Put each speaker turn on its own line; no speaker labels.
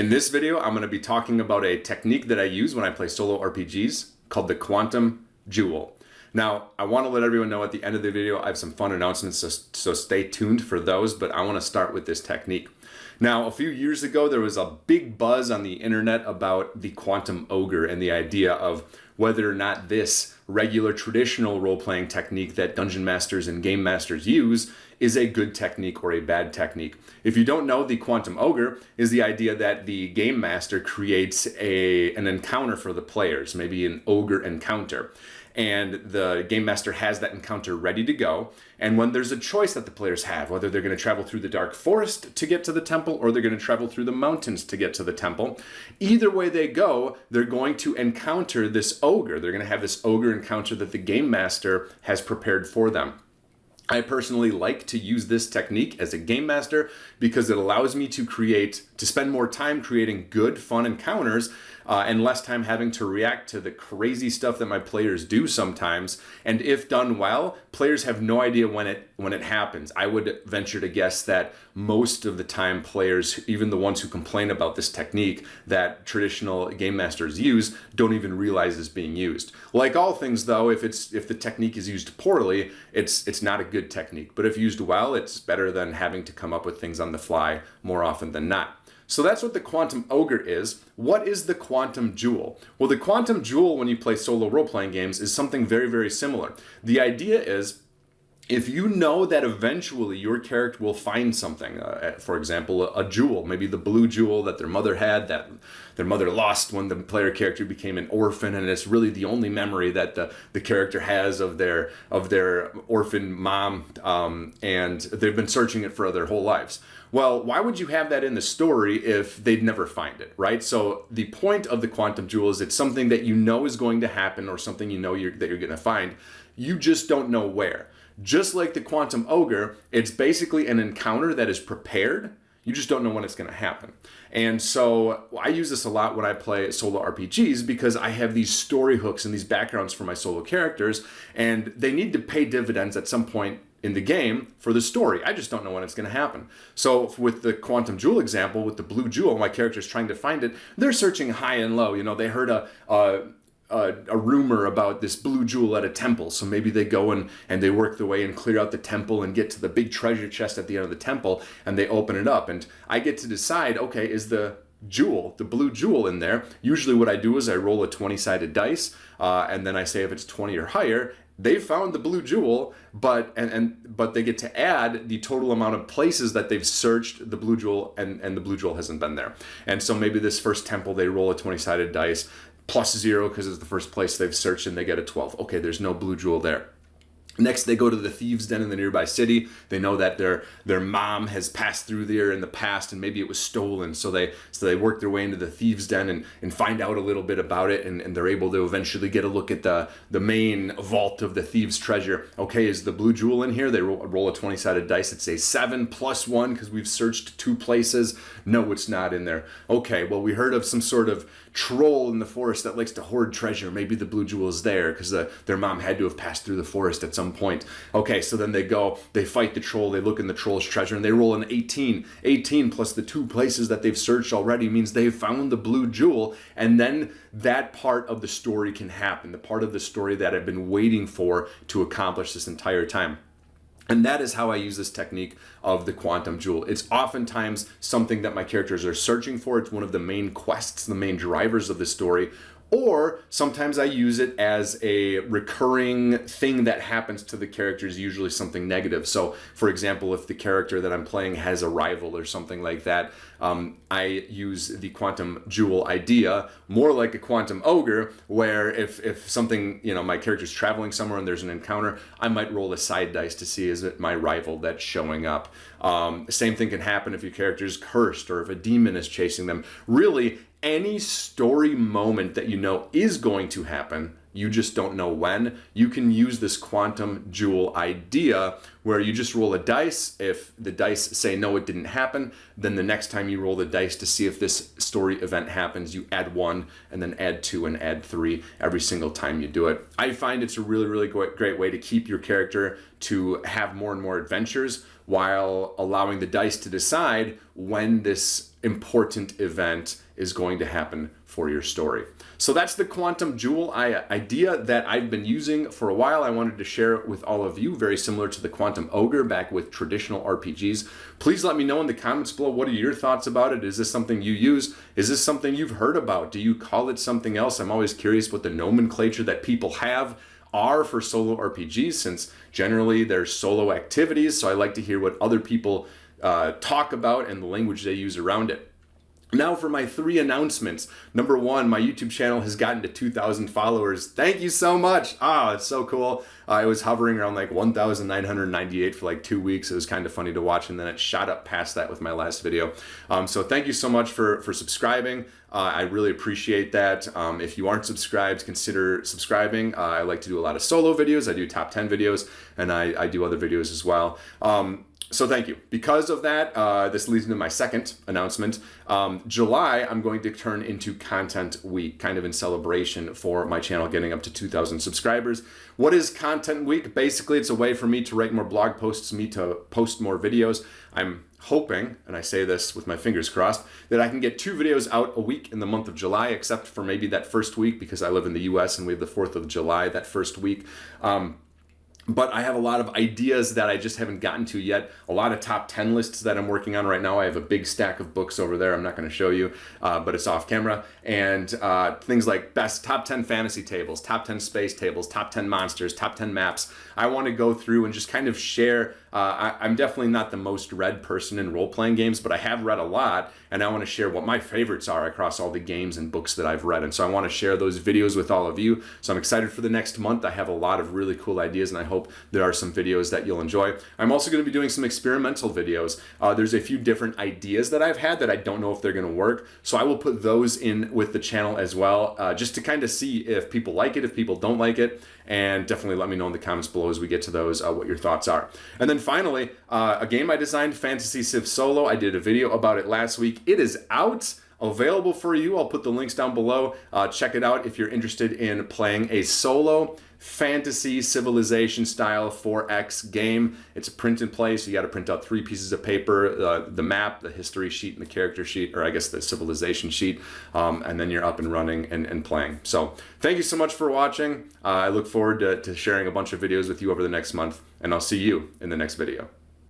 In this video, I'm going to be talking about a technique that I use when I play solo RPGs called the Quantum Jewel. Now, I want to let everyone know at the end of the video, I have some fun announcements, so stay tuned for those, but I want to start with this technique. Now, a few years ago, there was a big buzz on the internet about the Quantum Ogre and the idea of whether or not this regular traditional role-playing technique that dungeon masters and game masters use is a good technique or a bad technique. If you don't know, the Quantum Ogre is the idea that the game master creates an encounter for the players, maybe an ogre encounter. And the game master has that encounter ready to go. And when there's a choice that the players have, whether they're going to travel through the dark forest to get to the temple or they're going to travel through the mountains to get to the temple, either way they go, they're going to encounter this ogre. They're going to have this ogre encounter that the game master has prepared for them. I personally like to use this technique as a game master because it allows me to spend more time creating good, fun encounters and less time having to react to the crazy stuff that my players do sometimes. And if done well, players have no idea when it happens. I would venture to guess that most of the time players, even the ones who complain about this technique that traditional game masters use, don't even realize it's being used. Like all things though, if the technique is used poorly, it's not a good technique. But if used well, it's better than having to come up with things on the fly more often than not. So that's what the Quantum Ogre is. What is the Quantum Jewel? Well, the Quantum Jewel, when you play solo role-playing games, is something very, very similar. The idea is, if you know that eventually your character will find something, for example, a jewel, maybe the blue jewel that their mother had, that their mother lost when the player character became an orphan, and it's really the only memory that the character has of their orphan mom, and they've been searching it for their whole lives. Well, why would you have that in the story if they'd never find it, right? So the point of the Quantum Jewel is it's something that you know is going to happen or something you know that you're going to find. You just don't know where. Just like the Quantum Ogre, it's basically an encounter that is prepared. You just don't know when it's going to happen. And so I use this a lot when I play solo RPGs because I have these story hooks and these backgrounds for my solo characters, and they need to pay dividends at some point in the game for the story. I just don't know when it's going to happen. So with the Quantum Jewel example, with the blue jewel, my character's trying to find it. They're searching high and low. You know, they heard a rumor about this blue jewel at a temple, so maybe they go and they work their way and clear out the temple and get to the big treasure chest at the end of the temple, and they open it up, and I get to decide, okay, is the jewel, the blue jewel, in there? Usually what I do is I roll a 20-sided dice, and then I say if it's 20 or higher, they found the blue jewel, but they get to add the total amount of places that they've searched the blue jewel, and the blue jewel hasn't been there. And so maybe this first temple, they roll a 20-sided dice, +0 because it's the first place they've searched, and they get a 12. Okay, there's no blue jewel there. Next, they go to the thieves' den in the nearby city. They know that their mom has passed through there in the past, and maybe it was stolen. So they work their way into the thieves' den and find out a little bit about it, and they're able to eventually get a look at the main vault of the thieves' treasure. Okay, is the blue jewel in here? They roll a 20-sided dice. It's a 7 + 1 because we've searched 2 places. No, it's not in there. Okay, well, we heard of some sort of troll in the forest that likes to hoard treasure. Maybe the blue jewel is there because their mom had to have passed through the forest at some point. Okay, so then they fight the troll, they look in the troll's treasure, and they roll an 18. 18 plus the 2 places that they've searched already means they've found the blue jewel, and then that part of the story can happen, the part of the story that I've been waiting for to accomplish this entire time. And that is how I use this technique of the Quantum Jewel. It's oftentimes something that my characters are searching for. It's one of the main quests, the main drivers of the story. Or sometimes I use it as a recurring thing that happens to the characters, usually something negative. So, for example, if the character that I'm playing has a rival or something like that, I use the Quantum Jewel idea more like a Quantum Ogre, where if something, you know, my character's traveling somewhere and there's an encounter, I might roll a side dice to see is it my rival that's showing up. Same thing can happen if your character's cursed or if a demon is chasing them. Really, any story moment that you know is going to happen, you just don't know when, you can use this Quantum Jewel idea where you just roll a dice. If the dice say no, it didn't happen, then the next time you roll the dice to see if this story event happens, you add 1 and then add 2 and add 3 every single time you do it. I find it's a really, really great way to keep your character to have more and more adventures while allowing the dice to decide when this important event is going to happen for your story. So that's the Quantum Jewel idea that I've been using for a while. I wanted to share it with all of you, very similar to the Quantum Ogre back with traditional RPGs. Please let me know in the comments below, what are your thoughts about it? Is this something you use? Is this something you've heard about? Do you call it something else? I'm always curious what the nomenclature that people have are for solo RPGs, since generally they're solo activities. So I like to hear what other people talk about and the language they use around it. Now for my 3 announcements. Number 1, my YouTube channel has gotten to 2,000 followers. Thank you so much. It's so cool. I was hovering around like 1,998 for like 2 weeks. It was kind of funny to watch, and then it shot up past that with my last video. So thank you so much for subscribing. I really appreciate that. If you aren't subscribed, consider subscribing. I like to do a lot of solo videos. I do top 10 videos, and I do other videos as well. So thank you. Because of that, this leads into my second announcement. July, I'm going to turn into Content Week, kind of in celebration for my channel getting up to 2,000 subscribers. What is Content Week? Basically, it's a way for me to write more blog posts, me to post more videos. I'm hoping, and I say this with my fingers crossed, that I can get 2 videos out a week in the month of July, except for maybe that first week, because I live in the US and we have the 4th of July that first week. But I have a lot of ideas that I just haven't gotten to yet. A lot of top 10 lists that I'm working on right now. I have a big stack of books over there. I'm not going to show you, but it's off camera. And things like best top 10 fantasy tables, top 10 space tables, top 10 monsters, top 10 maps. I want to go through and just kind of share. I'm definitely not the most read person in role-playing games, but I have read a lot, and I want to share what my favorites are across all the games and books that I've read. And so I want to share those videos with all of you. So I'm excited for the next month. I have a lot of really cool ideas, and I hope there are some videos that you'll enjoy. I'm also going to be doing some experimental videos. There's a few different ideas that I've had that I don't know if they're going to work. So I will put those in with the channel as well, just to kind of see if people like it, if people don't like it. And definitely let me know in the comments below as we get to those, what your thoughts are. And then finally, a game I designed, Fantasy Civ Solo. I did a video about it last week. It is out, available for you. I'll put the links down below. Check it out if you're interested in playing a solo fantasy civilization style 4X game. It's a print and play, so you got to print out 3 pieces of paper, the map, the history sheet, and the character sheet, or I guess the civilization sheet, and then you're up and running and playing. So thank you so much for watching. I look forward to sharing a bunch of videos with you over the next month, and I'll see you in the next video.